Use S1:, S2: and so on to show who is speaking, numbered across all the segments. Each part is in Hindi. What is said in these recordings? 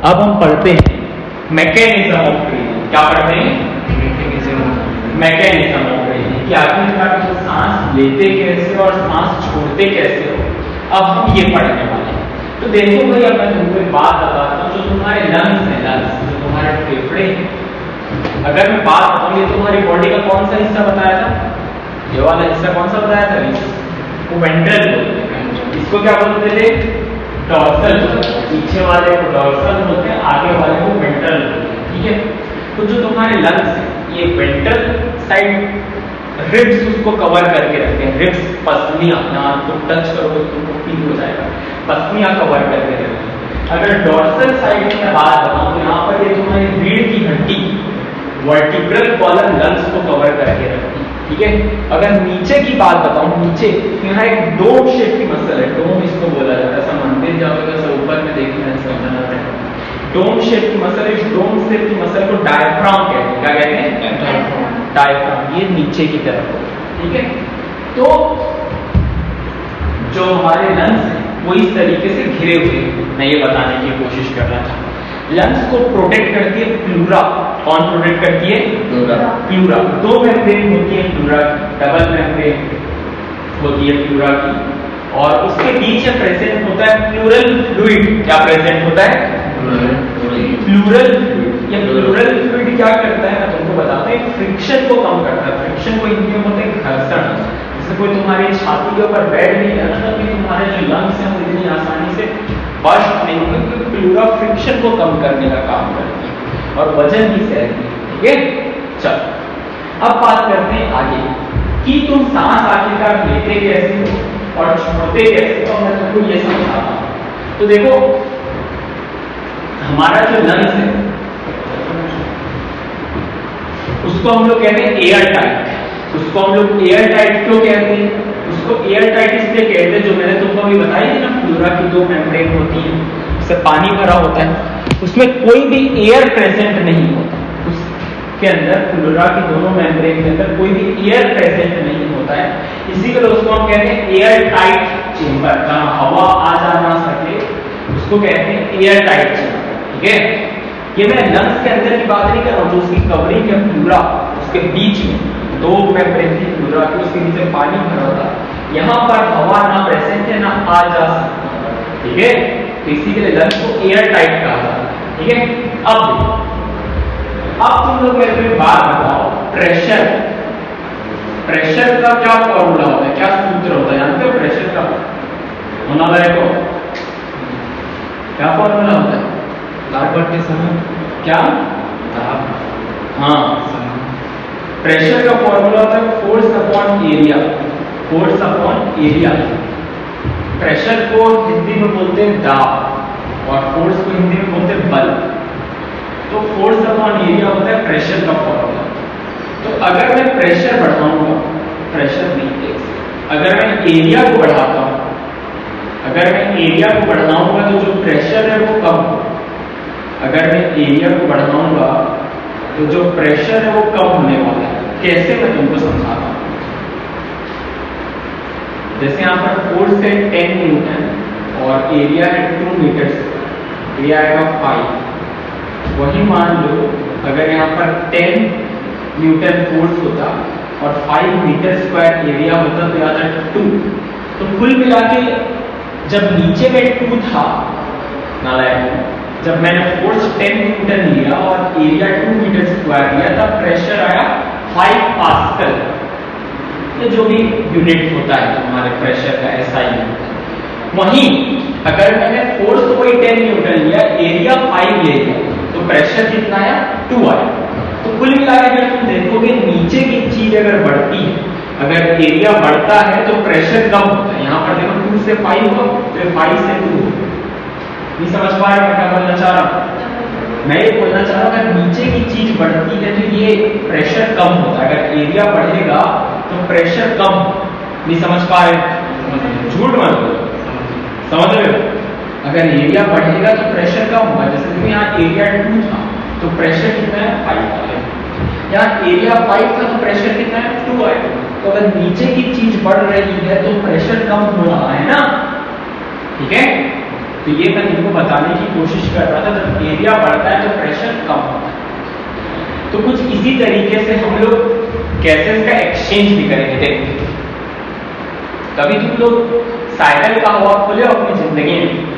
S1: अब हम पढ़ते हैं मैकेनिज्म ऑफ ब्रीथिंग। क्या पढ़ते हैं? मैकेनिज्म ऑफ ब्रीथिंग, कि आखिरकार तो सांस लेते कैसे और सांस छोड़ते कैसे हो। अब हम ये पढ़ने वाले हैं। तो देखो भाई, अब मैं तुमको एक बात बताता हूँ, जो तुम्हारे लंग्स हैं, लंग्स जो तुम्हारे फेफड़े हैं, अगर मैं बात बताऊँ, ये तुम्हारी बॉडी का कौन सा हिस्सा बताया था? ये वाला हिस्सा कौन सा बताया था? वो वेंट्रल बोलते हैं। इसको क्या बोलते थे? डॉर्सल। पीछे वाले को डॉर्सल बोलते हैं, आगे वाले को वेंट्रल बोलते हैं। ठीक है, तो जो तुम्हारे लंग्स हैं, ये वेंट्रल साइड रिब्स उसको कवर करके रखते हैं। रिब्स, पसलियां, यहाँ तो टच करोगे तो तुमको फील हो जाएगा, पसलियां कवर करके रखते हैं। अगर डॉर्सल साइड की बात बताऊं तो यहाँ पर ये तुम्हारी रीढ़ की हड्डी वर्टिब्रल कॉलम लंग्स को कवर करके रखती है। ठीक है, अगर नीचे की बात बताऊं, नीचे यहाँ एक डोम शेप की मसल है, डोम इसको बोला जाता है। ऐसा मंदिर जाओगे ऐसा ऊपर में देखना है, समझना है। डोम शेप की मसल, इस डोम शेप की मसल को डायफ्राम कहते हैं। क्या कहते हैं? डायफ्राम। ये नीचे की तरफ हो। ठीक है, तो जो हमारे लंग्स हैं वो इस तरीके से घिरे हुए हैं। मैं ये बताने की कोशिश कर रहा था, लंग्स को प्रोटेक्ट करती है प्लूरा। कौन प्रोटेक्ट करती है? प्लूरा। प्लूरा, दो मेम्ब्रेन होती है प्लूरा की, डबल मेम्ब्रेन होती है प्लूरा की, और उसके बीच में प्रेजेंट होता है प्लूरल फ्लूइड। क्या प्रेजेंट होता है? Pleural fluid. ये प्लूरल फ्लूइड क्या करता है, मैं तुमको बताता हूँ, फ्रिक्शन को कम करता है। फ्रिक्शन को हिंदी में बोलते हैं घर्षण। जैसे कोई तुम्हारी छाती के ऊपर बैठ नहीं है ना, तभी तुम्हारे जो लंग्स हैं वो इतनी आसानी से बर्स्ट नहीं होंगे, क्योंकि प्लूरा फ्रिक्शन को कम करने का काम करती है और वजन भी सहती है। ठीक है, चलो अब बात करते हैं आगे कि तुम सांस आखिरकार लेते कैसे हो और छोड़ते कैसे हो। मैं तुमको ये समझाता हूँ। तो देखो, हमारा जो लंग्स है उसको हम लोग कहते हैं एयर टाइट। उसको हम लोग एयर टाइट क्यों कहते हैं? उसको एयर टाइट इसलिए कहते हैं, जो मैंने तुमको अभी बताई थी ना, प्लूरा की दो मेम्ब्रेन होती है, उससे पानी भरा होता है, उसमें कोई भी एयर प्रेजेंट नहीं होता। उसके अंदर, प्लूरा की दोनों मेम्ब्रेन के अंदर कोई भी एयर प्रेजेंट नहीं होता है। इसी के लिए उसको हम कहते हैं एयर टाइट चेंबर। जहां हवा आ जा ना सके उसको कहते हैं एयर टाइट चेंबर। ठीक है, ये मैं लंग्स के अंदर की बात नहीं कर रहा हूँ, जो उसकी कवरिंग है प्लूरा, उसके बीच में दो मेम्ब्रेन थी प्लूरा की, उसके नीचे पानी भरा होता है, यहाँ पर हवा ना प्रेजेंट है ना आ जा सकती। ठीक है, तो इसी के लिए लंग्स को एयर टाइट कहा जाता है। ठीक है, अब तुम लोग मेरे को एक बात बताओ, प्रेशर, प्रेशर का क्या फॉर्मूला होता है, क्या सूत्र होता है? जानते हो प्रेशर का होना को क्या फॉर्मूला होता है?
S2: के समय
S1: क्या? हाँ, प्रेशर का फॉर्मूला होता है force upon area. Force upon area. Pressure को हिंदी में बोलते हैं दाब और फोर्स को हिंदी में बोलते हैं बल। तो फोर्स अपॉन एरिया होता है प्रेशर का फॉर्मूला। तो अगर मैं प्रेशर बढ़ाऊंगा, प्रेशर नहीं, अगर मैं एरिया को बढ़ाता हूं, अगर मैं एरिया को बढ़ाऊंगा तो जो प्रेशर है वो कम होगा। अगर मैं एरिया को बढ़ाऊंगा तो जो प्रेशर है वो कम होने वाला है। कैसे, मैं तुमको समझाता हूं। जैसे यहां पर फोर्स है 10 न्यूटन और एरिया है 2 मीटर, एरिया आएगा 5। वही मान लो अगर यहां पर 10 न्यूटन फोर्स होता और 5 मीटर स्क्वायर एरिया होता तो आता 2। तो कुल मिला के जब नीचे में 2 था नालायक, जब मैंने फोर्स 10 न्यूटन लिया और एरिया 2 मीटर स्क्वायर लिया, तब प्रेशर आया 5 पास्कल। ये जो भी यूनिट होता है हमारे प्रेशर का, ऐसा ही होता है। वहीं अगर मैंने फोर्स तो कोई 10 न्यूटन लिया, एरिया 5 ले लिया, तो प्रेशर कितना आया? 2 आया। तो कुल मिला के अगर तुम देखोगे नीचे की चीज अगर बढ़ती है, अगर एरिया बढ़ता है तो प्रेशर कम होता है। यहाँ पर देखो 2 से 5 हो, तो 5 से 2 हो। नहीं समझ पा रहे मैं क्या बोलना चाह रहा हूं? मैं ये बोलना चाह रहा हूं, अगर नीचे की चीज बढ़ती है तो ये प्रेशर कम होता है। अगर एरिया बढ़ेगा तो प्रेशर कम। नहीं समझ पा रहे? झूठ मत बोलो, समझ रहे हो? अगर एरिया बढ़ेगा तो प्रेशर कम होगा। जैसे कि यहाँ एरिया 2 था तो प्रेशर कितना है? 5 आया। यहाँ एरिया 5 था तो प्रेशर कितना है? 2 आया। तो अगर नीचे की चीज बढ़ रही है तो प्रेशर कम हो रहा है ना। ठीक है, तो ये मैं इनको बताने की कोशिश कर रहा था, जब एरिया बढ़ता है तो प्रेशर कम होता है। तो कुछ इसी तरीके से हम लोग गैसेस का एक्सचेंज भी करेंगे। देखिए, कभी तुम लोग साइकिल का हवा खोले अपनी जिंदगी में,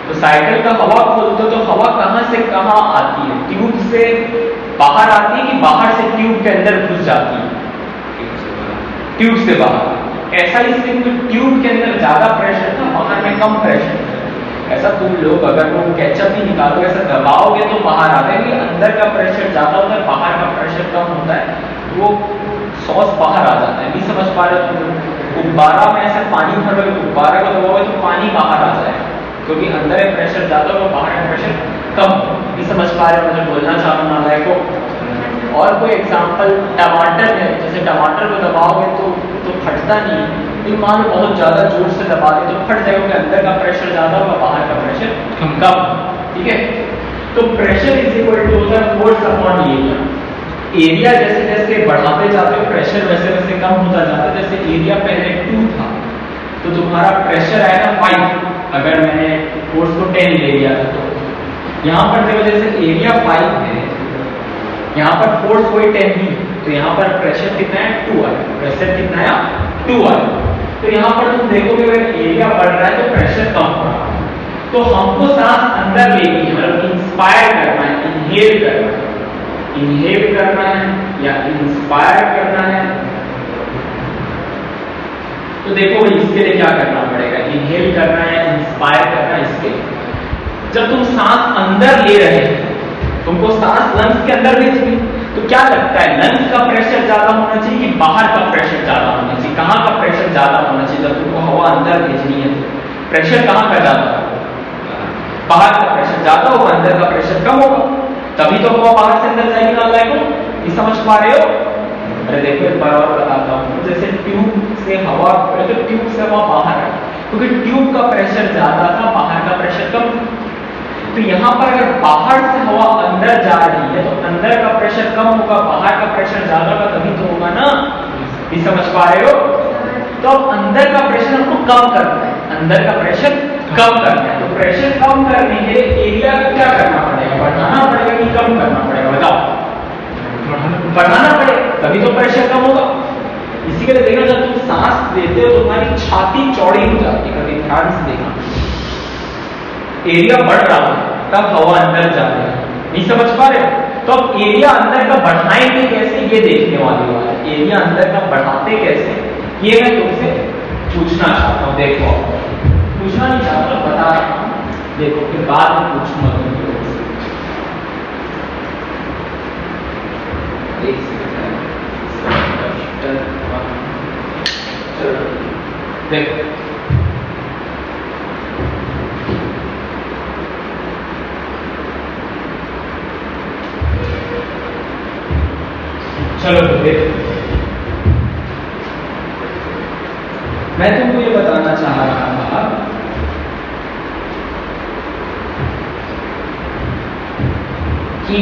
S1: तो साइकिल का हवा खोलते तो हवा कहां से कहां आती है? ट्यूब से बाहर आती है कि बाहर से ट्यूब के अंदर घुस जाती है? ट्यूब से बाहर। ऐसा इसलिए क्योंकि ट्यूब के अंदर ज्यादा प्रेशर था, बाहर में कम प्रेशर। ऐसा तुम लोग अगर वो केचप ही निकालोगे, ऐसा दबाओगे तो बाहर आता है, अंदर का प्रेशर ज्यादा होता है, बाहर का प्रेशर कम होता है, वो सॉस बाहर आ जाता है। नहीं समझ पा रहे हो? गुब्बारा में ऐसे पानी भरोगे, गुब्बारा को दबाओगे तो पानी बाहर आ जाएगा, क्योंकि अंदर है प्रेशर ज्यादा और बाहर है प्रेशर कम। नहीं समझ पा रहे हो? मुझे बोलना चाह रहा हूँ को। और कोई एग्जाम्पल, टमाटर है, जैसे टमाटर को दबाओगे तो फटता नहीं, लेकिन मान लो बहुत ज्यादा जोर से दबा दे तो फट जाएगा, क्योंकि अंदर का प्रेशर ज्यादा होगा, बाहर का प्रेशर कम। ठीक है, तो प्रेशर इज इक्वल टू होता है फोर्स अपॉन एरिया। एरिया जैसे जैसे बढ़ाते जाते हो प्रेशर वैसे वैसे कम होता जाता है। जैसे एरिया पहले 2 था तो तुम्हारा प्रेशर आएगा 5, अगर मैंने फोर्स को 10 ले लिया था। तो यहाँ पर देखो, जैसे एरिया 5 है, यहाँ पर फोर्स कोई 10 नहीं, तो यहाँ पर प्रेशर कितना है? 2 आया। प्रेशर कितना आया? 2 आया। तो यहाँ पर तुम देखोगे अगर एरिया बढ़ रहा है तो प्रेशर कम हो रहा है। तो हमको सांस अंदर लेनी है, मतलब इंस्पायर करना है, इनहेल करना है। इनहेल करना है या इंस्पायर करना है, तो देखो इसके लिए क्या करना पड़ेगा? इनहेल करना है, इंस्पायर करना है। इसके जब तुम सांस अंदर ले रहे हो, तुमको सांस लंग्स के अंदर भेजनी, तो क्या लगता है लंग्स का प्रेशर ज्यादा होना चाहिए कि बाहर का प्रेशर ज्यादा होना चाहिए? कहाँ का प्रेशर ज्यादा होना चाहिए? जब तुमको हवा अंदर भेजनी है प्रेशर कहाँ का ज्यादा होगा? बाहर का प्रेशर ज्यादा होगा, अंदर का प्रेशर कम होगा, तभी तो हवा बाहर से अंदर जाएगी ना। ये समझ पा रहे हो? अरे देखो एक बार और बताता हूँ। जैसे ट्यूब से हवा, तो ट्यूब से हवा बाहर है, क्योंकि ट्यूब का प्रेशर ज्यादा था, बाहर का प्रेशर कम। तो यहाँ पर अगर बाहर से हवा अंदर जा रही है तो अंदर का प्रेशर कम होगा, बाहर का प्रेशर ज्यादा होगा, तभी तो होगा ना। ये समझ पा रहे हो? तो अब अंदर का प्रेशर हमको कम करना है, अंदर का प्रेशर कम करना है। तो प्रेशर कम करने के लिए एरिया को क्या करना पड़ेगा? बढ़ाना पड़ेगा कि कम करना पड़ेगा? बताओ। बढ़ाना पड़ेगा, तभी तो प्रेशर कम होगा। इसी के लिए देखना, जब तुम सांस लेते हो तो तुम्हारी छाती चौड़ी हो जाती है, कभी ध्यान से देखना। एरिया बढ़ रहा है तब हवा अंदर जा रही है। नहीं समझ पा रहे? तो अब एरिया अंदर का बढ़ाएंगे कैसे, ये देखने वाली बात है। एरिया अंदर का बढ़ाते कैसे, ये मैं तुमसे पूछना चाहता हूँ। देखो, पूछना नहीं चाहता, बता रहा हूँ, देखो फिर बाद में पूछूंगा तुम लोगों से। देखो चलो तो देखो, मैं तुमको ये बताना चाह रहा था कि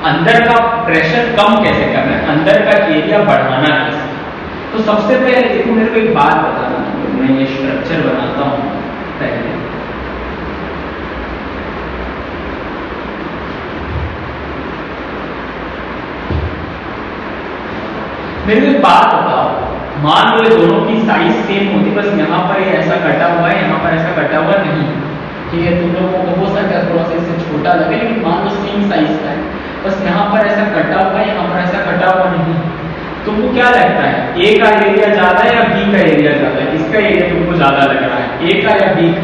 S1: अंदर का प्रेशर कम कैसे करना है, अंदर का एरिया बढ़ाना कैसे। तो सबसे पहले देखो, मेरे को एक बात बताना, मैं ये स्ट्रक्चर बनाता हूं पहले। मेरे को एक बात बताओ, मान लो ये दोनों की साइज सेम होती, बस यहाँ पर ये ऐसा कटा हुआ है, यहाँ पर ऐसा कटा हुआ नहीं। ठीक है, तुम लोगों को हो सकता है थोड़ा सा इससे छोटा लगे, लेकिन मान लो सेम साइज का है, बस यहाँ पर ऐसा कटा हुआ है, यहाँ पर ऐसा कटा हुआ नहीं। तुमको क्या लगता है, ए का एरिया ज्यादा है या बी का एरिया ज्यादा है? किसका एरिया तुमको ज्यादा लग रहा है, ए का या बी का?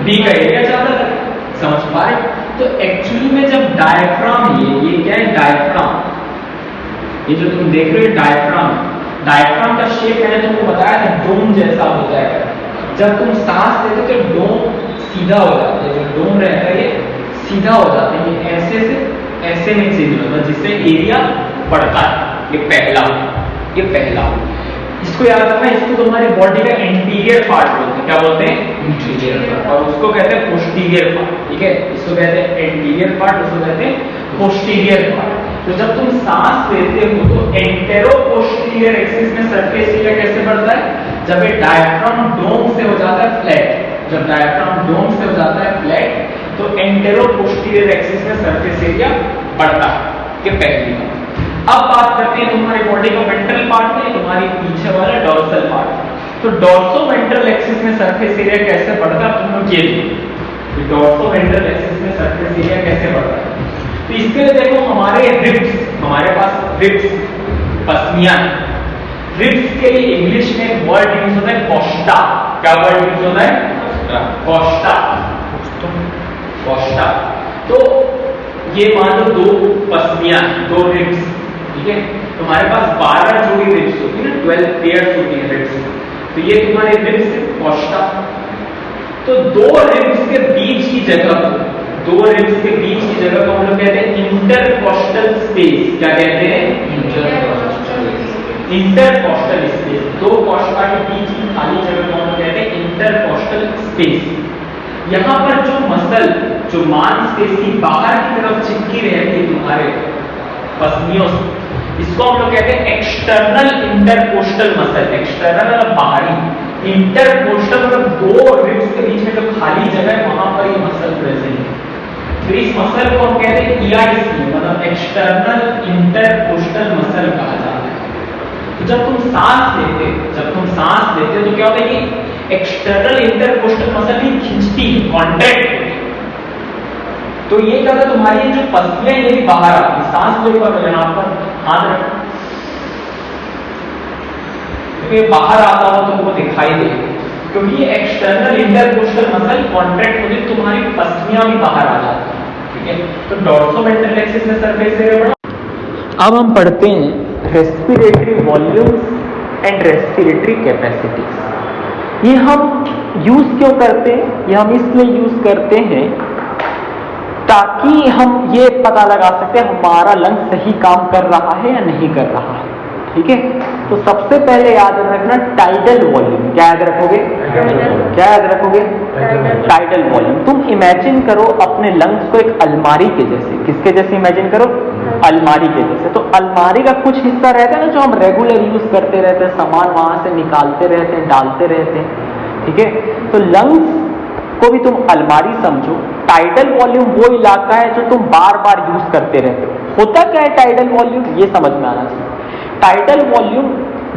S1: बी का एरिया ज्यादा लग रहा है। समझ पा रहे? तो एक्चुअली में जब डायफ्राम, ये क्या है? डायफ्राम। ये जो तुम देख रहे हो डायफ्राम, डायफ्राम का शेप मैंने तुमको बताया था, डोम जैसा होता है। जब तुम सांस लेते हो तो डोम सीधा हो जाता है, जो डोम रहता है ये सीधा हो जाता है, ये ऐसे से ऐसे में चेंज होता है, जिससे एरिया बढ़ता है। ये पहला, इसको याद रखना, इसको तुम्हारी बॉडी का इंटीरियर पार्ट बोलते हैं। क्या बोलते हैं? Interior part. और उसको कहते हैं पोस्टीरियर पार्ट। ठीक है, इसको कहते हैं इंटीरियर पार्ट, उसको कहते हैं पोस्टीरियर पार्ट। तो जब तुम सांस लेते हो तो एंटेरो पोस्टीरियर एक्सिस में सरफेस एरिया कैसे बढ़ता है? जब ये डायफ्राम डोम से हो जाता है फ्लैट, जब डायफ्राम डोम से हो जाता है फ्लैट तो एंटेरो पोस्टीरियर एक्सिस में सरफेस एरिया बढ़ता है। ये पहली बात। अब बात करते हैं तुम्हारी बॉडी का वेंट्रल पार्ट में, तुम्हारी पीछे वाला डॉर्सल पार्ट। तो डॉर्सो वेंट्रल एक्सिस में सरफेस एरिया कैसे बढ़ता है तुम लोग ये देखो, डॉर्सो वेंट्रल एक्सिस में सरफेस एरिया कैसे बढ़ता है। तो इसके लिए देखो हमारे रिब्स, हमारे पास रिब्स पसलियां, रिब्स के लिए इंग्लिश में एक वर्ड यूज होता है कोस्टा। क्या वर्ड यूज होता है? कोस्टा। कोस्टा। तो ये मान लो दो पसलियां, दो रिब्स, ठीक है। तुम्हारे पास 12 जोड़ी रिब्स होती है ना, 12 पेयर्स होती है रिब्स। तो ये तुम्हारे रिब्स है कोस्टा। तो दो रिब्स के बीच की जगह, दो रिब्स के बीच की जगह को हम लोग कहते हैं इंटरकोस्टल स्पेस। क्या कहते हैं? Intercostal space. दो कोस्टा के बीच की खाली जगह को हम लोग कहते हैं इंटरकोस्टल स्पेस। यहां पर जो मसल, जो मांसपेशी बाहर की तरफ चिपकी रहती है तुम्हारे पसलियों से, इसको हम लोग कहते हैं एक्सटर्नल इंटरकोस्टल मसल। एक्सटर्नल मतलब बाहरी, इंटरकोस्टल मतलब दो रिब्स के बीच में जो खाली जगह है वहां पर ये मसल प्रेजेंट है। तो इस मसल को हम कहते हैं EIC, मतलब एक्सटर्नल इंटरकोस्टल मसल कहा जाता है। तो जब तुम सांस लेते हो तो क्या होता है कि एक्सटर्नल इंटरकोस्टल मसल ही खींचती है, कॉन्ट्रैक्ट होती है। तो ये क्या होता है, तुम्हारी जो पसलियां ये भी बाहर आती है। सांस लो पर यहाँ पर हाथ रखो, ये बाहर आता हो तो तुमको दिखाई दे, क्योंकि ये एक्सटर्नल इंटरकोस्टल मसल कॉन्ट्रैक्ट होती है, तुम्हारी पसलियां भी बाहर आ जाती है, ठीक है। तो डॉर्सोवेंट्रल एक्सिस में सरफेस एरिया बढ़ा। अब हम पढ़ते हैं respiratory volumes and respiratory capacities. ये हम यूज क्यों करते हैं? ये हम इसलिए यूज करते हैं ताकि हम ये पता लगा सकते हैं हमारा लंग सही काम कर रहा है या नहीं कर रहा है, ठीक है। तो सबसे पहले याद रखना टाइडल वॉल्यूम। क्या याद रखोगे? क्या याद रखोगे? Tidal volume. तुम इमेजिन करो अपने लंग्स को एक अलमारी के जैसे। किसके जैसे इमेजिन करो? अलमारी के जैसे। तो अलमारी का कुछ हिस्सा रहता है ना जो हम रेगुलर यूज करते रहते हैं, सामान वहां से निकालते रहते हैं, डालते रहते हैं, ठीक है। तो लंग्स को भी तुम अलमारी समझो। टाइडल वॉल्यूम वो इलाका है जो तुम बार बार यूज करते रहते हो। होता क्या है टाइडल वॉल्यूम, ये समझ में आना चाहिए। टाइडल वॉल्यूम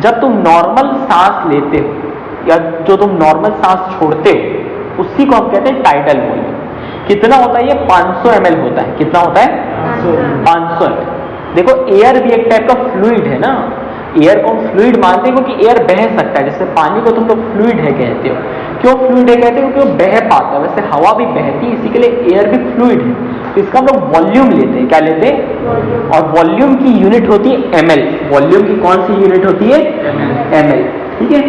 S1: जब तुम नॉर्मल सांस लेते हो या जो तुम नॉर्मल सांस छोड़ते हो उसी को हम कहते हैं टाइडल वॉल्यूम। कितना होता है ये? 500 ml होता है। कितना होता है? 500 ml। देखो एयर भी एक टाइप का फ्लूइड है ना, एयर को हम फ्लूइड मानते हैं क्योंकि एयर बह सकता है। जैसे पानी को तुम लोग फ्लूइड है कहते हो। क्यों फ्लूइड है कहते हो? क्योंकि वो बह पाता है, वैसे हवा भी बहती है, इसी के लिए एयर भी फ्लूइड है। तो इसका हम लोग वॉल्यूम लेते हैं। क्या लेते हैं? और वॉल्यूम की यूनिट होती है ml। वॉल्यूम की कौन सी यूनिट होती है? ml, ठीक है।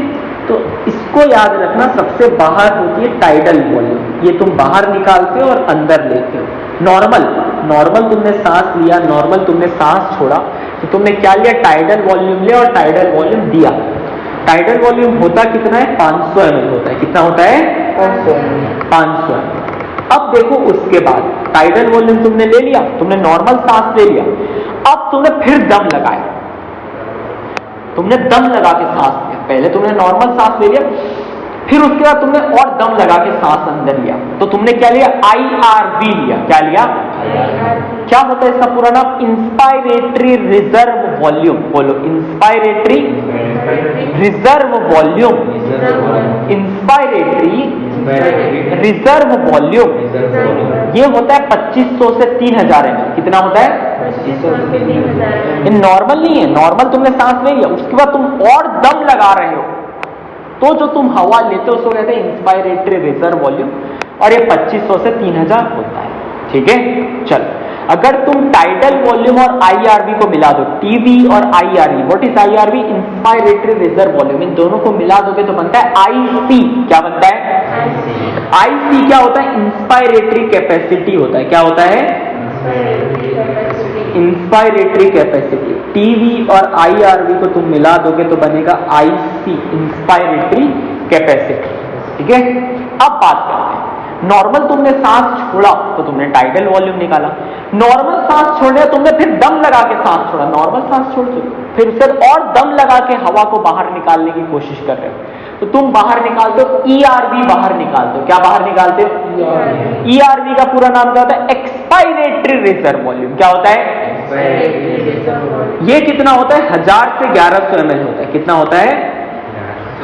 S1: तो इसको याद रखना, सबसे बाहर होती है टाइडल वॉल्यूम। ये तुम बाहर निकालते हो और अंदर लेते हो। नॉर्मल तुमने सांस लिया, नॉर्मल तुमने सांस छोड़ा, तो तुमने क्या लिया? टाइडल वॉल्यूम लिया और टाइडल वॉल्यूम दिया। टाइडल वॉल्यूम होता कितना है? 500 ml होता है। कितना होता है? 500 ml। अब देखो उसके बाद टाइडल वॉल्यूम तुमने ले लिया, तुमने नॉर्मल सांस ले लिया, अब तुमने फिर दम लगाया, तुमने दम लगा के सांस लिया। पहले तुमने नॉर्मल सांस ले लिया, फिर उसके बाद तुमने और दम लगा के सांस अंदर लिया, तो तुमने क्या लिया? IRV लिया। क्या लिया? क्या होता है इसका पूरा नाम? Inspiratory reserve volume. बोलो, inspiratory reserve volume. Inspiratory reserve volume ये होता है 2500 से 3000 ml। कितना होता है? ये नॉर्मल नहीं है। नॉर्मल तुमने सांस ले लिया, उसके बाद तुम और दम लगा रहे हो, तो जो तुम हवा लेते हो उसको कहते हैं इंस्पायरेटरी रिजर्व वॉल्यूम, और ये 2500 से 3000 होता है, ठीक है। चल, अगर तुम टाइडल वॉल्यूम और IRV को मिला दो, TV और IRV, what is IRV? Inspiratory reserve volume. इन दोनों को मिला दोगे तो बनता है IC। क्या बनता है? IC क्या होता है? इंस्पायरेटरी कैपेसिटी होता है। क्या होता है? Inspiratory capacity. TV और IRV को तुम मिला दोगे तो बनेगा IC, इंस्पायरेटरी कैपेसिटी, ठीक है। अब बात करते हैं, नॉर्मल तुमने सांस छोड़ा तो तुमने टाइडल वॉल्यूम निकाला, नॉर्मल सांस छोड़े तुमने फिर दम लगा के सांस छोड़ा, नॉर्मल सांस छोड़ चुके, फिर उससे और दम लगा के हवा को बाहर निकालने की कोशिश कर रहे हो,
S2: तो तुम बाहर निकालते हो ERV बाहर निकालते हो। क्या बाहर निकालते हो? ERV का पूरा नाम क्या होता है? Expiratory reserve volume. क्या होता है? ये कितना होता है? 1000 से 1100 ml होता है। कितना होता है?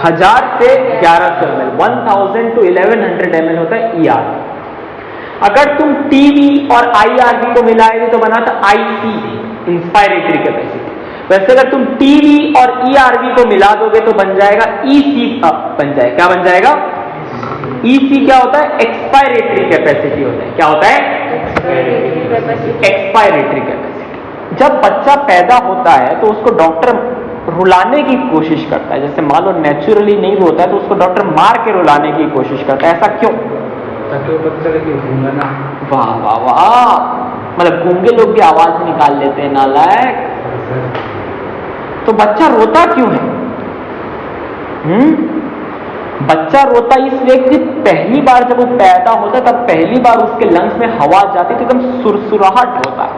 S2: 1000 से 1100 ml, 1000 to 1100 ml होता है ERV। अगर तुम TV और IRV को मिलाएंगे तो बना था IC, इंस्पायरेटरी कैपेसिटी। वैसे अगर तुम TV और ERV को मिला दोगे तो बन जाएगा EC बन जाएगा। क्या बन जाएगा? EC क्या होता है? एक्सपायरेटरी कैपेसिटी होता है। क्या होता है? Expiratory capacity. जब बच्चा पैदा होता है तो उसको डॉक्टर रुलाने की कोशिश करता है। जैसे मान लो नेचुरली नहीं रोता है तो उसको डॉक्टर मार के रुलाने की कोशिश करता है। ऐसा क्यों?
S1: ताकि वो बच्चा लेके घूंगा ना।
S2: वाह वाह वाह, मतलब गूंगे लोग भी आवाज निकाल लेते हैं, नालायक। तो बच्चा रोता क्यों है? बच्चा रोता इसलिए कि पहली बार जब वो पैदा होता है तब पहली बार उसके लंग्स में हवा जाती है तो एकदम सुरसुराहट होता है।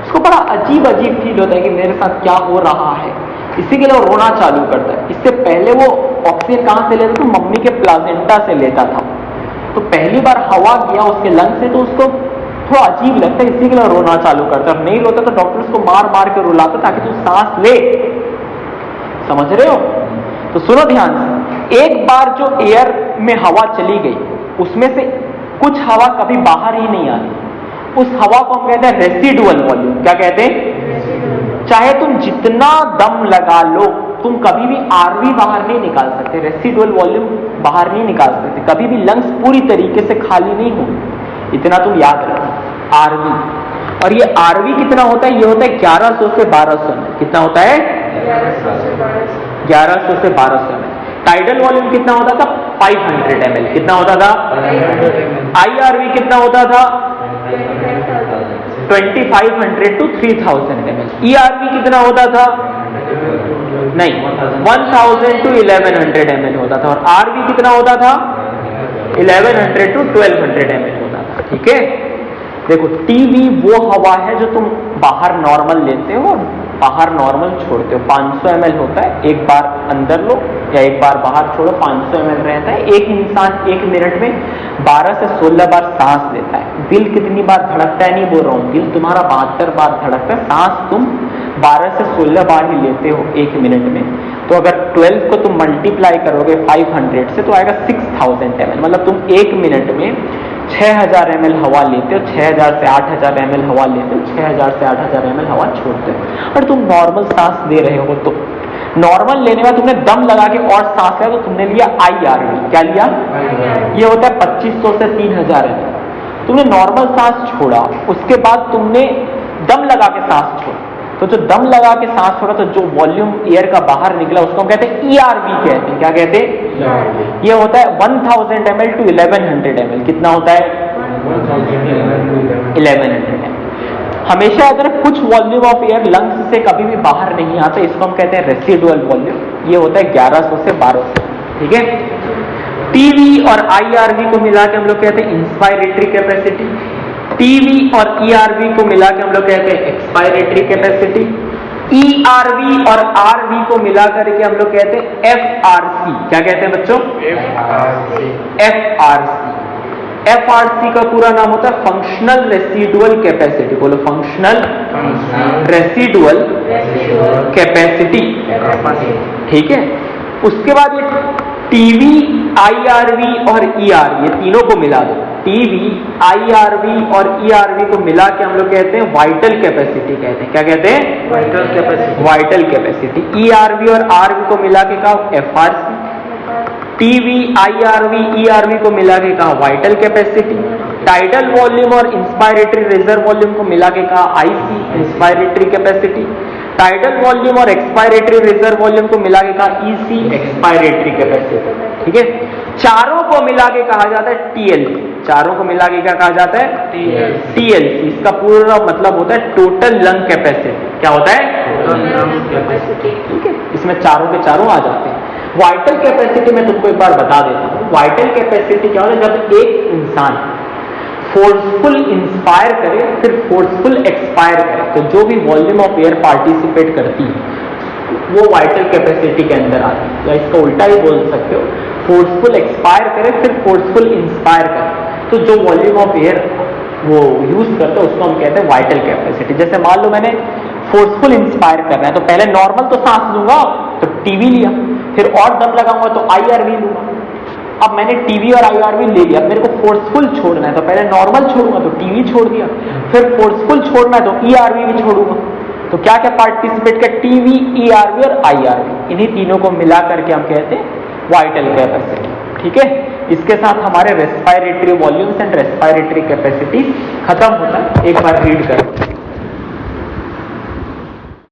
S2: उसको बड़ा अजीब अजीब फील होता है कि मेरे साथ क्या हो रहा है। इसी के लिए वो रोना चालू करता है। इससे पहले वो ऑक्सीजन कहां से लेता था? मम्मी के प्लाजेंटा से लेता था। तो पहली बार हवा गया उसके लंग्स से तो उसको थोड़ा अजीब लगता है, इसी के लिए रोना चालू करता है। नहीं रोता तो डॉक्टर उसको मार मार के रुलाता ताकि तू सांस ले। समझ रहे हो? तो सुनो ध्यान से, एक बार जो एयर में हवा चली गई उसमें से कुछ हवा कभी बाहर ही नहीं आती, उस हवा को हम कहते हैं रेसिडुअल वॉल्यूम। क्या कहते हैं? चाहे तुम जितना दम लगा लो तुम कभी भी आरवी बाहर नहीं निकाल सकते, रेसिडुअल वॉल्यूम बाहर नहीं निकाल सकते। कभी भी लंग्स पूरी तरीके से खाली नहीं होंगे, इतना तुम याद रखो। आरवी, और ये आरवी कितना होता है? ये होता है 1100 से 1200 में। कितना होता है? 1100 से 1200 में। टाइडल वॉल्यूम कितना होता था? 500 ml। कितना होता था? IRV कितना होता था? 2500 to 3000 ml। ERV कितना होता था? नहीं, 1000 to 1100 ml होता था। और RV कितना होता था? 1100 to 1200 ml होता था। ठीक है, देखो TV वो हवा है जो तुम बाहर नॉर्मल लेते हो और बाहर नॉर्मल छोड़ते हो। 500 ml होता है, एक बार अंदर लो या एक बार बाहर छोड़ो, 500 ml रहता है। एक इंसान 1 मिनट में 12 से 16 बार सांस लेता है। दिल कितनी बार धड़कता है नहीं बोल रहा हूँ, दिल तुम्हारा 72 बार धड़कता है। सांस तुम 12 से 16 बार ही लेते हो 1 मिनट में। तो अगर 12 को तुम मल्टीप्लाई करोगे 500 से तो आएगा 6000 ml। मतलब तुम 1 मिनट में 6000 ml हवा लेते हो, 6000 से 8000 ml हवा लेते हो, 6000 से 8000 ml हवा छोड़ते हो। और तुम नॉर्मल सांस दे रहे हो तो नॉर्मल लेने में तुमने दम लगा के और सांस लिया तो तुमने लिया IRV। क्या लिया? ये होता है 2500 से 3000 ml। तुमने नॉर्मल सांस छोड़ा, उसके बाद तुमने दम लगा के सांस छोड़ा। तो जो दम लगा के सांस छोड़ा तो जो वॉल्यूम एयर का बाहर निकला उसको हम कहते हैं ERV कहते हैं। क्या कहते हैं? ये होता है 1000 ml to 1100 ml। कितना होता है? 1100 ml। हमेशा अगर कुछ वॉल्यूम ऑफ एयर लंग्स से कभी भी बाहर नहीं आता, इसको हम कहते हैं रेसिडुअल वॉल्यूम। ये होता है 1100 से 1200। ठीक है, TV और IRV को मिला के हम लोग कहते हैं इंस्पायरेटरी कैपेसिटी। TV और ERV को मिला के हम लोग कहते हैं एक्सपायरेटरी कैपेसिटी। ERV और RV को मिला करके हम लोग कहते हैं FRC। क्या कहते हैं बच्चों? FRC। FRC का पूरा नाम होता है फंक्शनल रेसिडुअल कैपेसिटी। बोलो, फंक्शनल रेसिडुअल कैपेसिटी। ठीक है, उसके बाद ये TV, IRV और ERV, ये तीनों को मिला दो। TV, IRV और ERV को मिला के हम लोग कहते हैं वाइटल कैपेसिटी कहते हैं। क्या कहते हैं? Vital capacity. Vital capacity. ERV और RV को मिला के कहा FRC। TV, IRV, ERV को मिला के कहा वाइटल कैपेसिटी। टाइडल वॉल्यूम और इंस्पायरेटरी रिजर्व वॉल्यूम को मिला के कहा IC, inspiratory capacity. Tidal volume और एक्सपायरेटरी रिजर्व वॉल्यूम को मिला के कहा EC, एक्सपायरेटरी कैपेसिटी। ठीक है, चारों को मिला के कहा जाता है TLC। चारों को मिला के क्या कहा जाता है? TLC। इसका पूरा मतलब होता है टोटल लंग कैपेसिटी। क्या होता है? ठीक है, इसमें चारों के चारों आ जाते हैं। वाइटल कैपेसिटी में तुमको एक बार बता देता हूं। वाइटल कैपेसिटी क्या होता है? जब एक इंसान फोर्सफुल इंस्पायर करे फिर फोर्सफुल एक्सपायर करे तो जो भी वॉल्यूम ऑफ एयर पार्टिसिपेट करती है वो वाइटल कैपेसिटी के अंदर आती है, या इसका उल्टा ही बोल सकते हो, फोर्सफुल एक्सपायर करे फिर फोर्सफुल इंस्पायर करे, तो जो वॉल्यूम ऑफ एयर वो यूज करते हैं उसको हम कहते हैं वाइटल कैपेसिटी। जैसे मान लो मैंने फोर्सफुल इंस्पायर करना है तो पहले नॉर्मल तो सांस लूंगा, तो टीवी लिया, फिर और दम लगाऊंगा तो IRV लूंगा। अब मैंने टीवी और IRV ले लिया, मेरे को फोर्सफुल छोड़ना है तो पहले नॉर्मल छोड़ूंगा तो टीवी छोड़ दिया, फिर फोर्सफुल छोड़ना है तो ERV भी छोड़ूंगा। तो क्या क्या पार्टिसिपेट कर, टीवी, ERV और IRV, इन्हीं तीनों को मिला करके हम कहते हैं वाइटल कैपेसिटी। ठीक है, इसके साथ हमारे respiratory volumes and respiratory capacity खत्म होता है। एक बार रीड करो।